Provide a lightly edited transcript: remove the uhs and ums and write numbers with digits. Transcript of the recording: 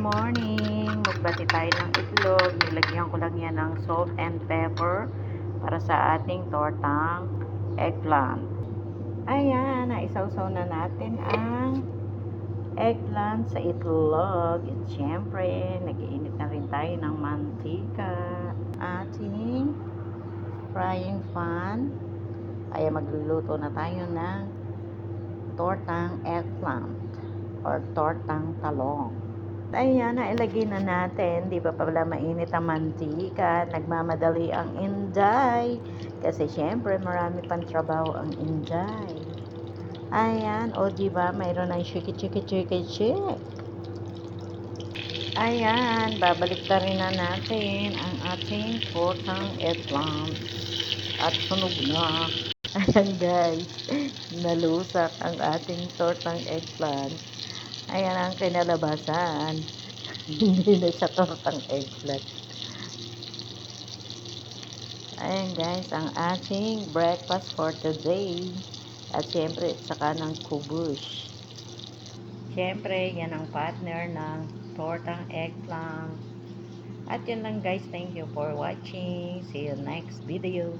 morning! Magbati tayo ng itlog. Nilagyan ko lang yan ng salt and pepper para sa ating tortang eggplant. Ayan, naisawsaw na natin ang eggplant sa itlog. At syempre, nag-iinit na rin tayo ng mantika. Ating frying pan. Ay magluluto na tayo ng tortang eggplant or tortang talong. Ayan, nailagay na natin. Di ba pala mainit ang mantika? Nagmamadali ang Inday. Kasi syempre, marami pang trabaho ang Inday. Ayan, o di ba mayroon ng chiki. Ayan, babalik na rin na natin ang ating tortang eggplant. At sunog na. Ayan guys, nalusak ang ating tortang eggplant. Ayan ang kinalabasan. Hindi na siya tortang eggplant. Ayan guys, ang ating breakfast for today. At syempre, saka ng kubush. Syempre, yan ang partner ng tortang eggplant. At yun lang guys, thank you for watching. See you next video.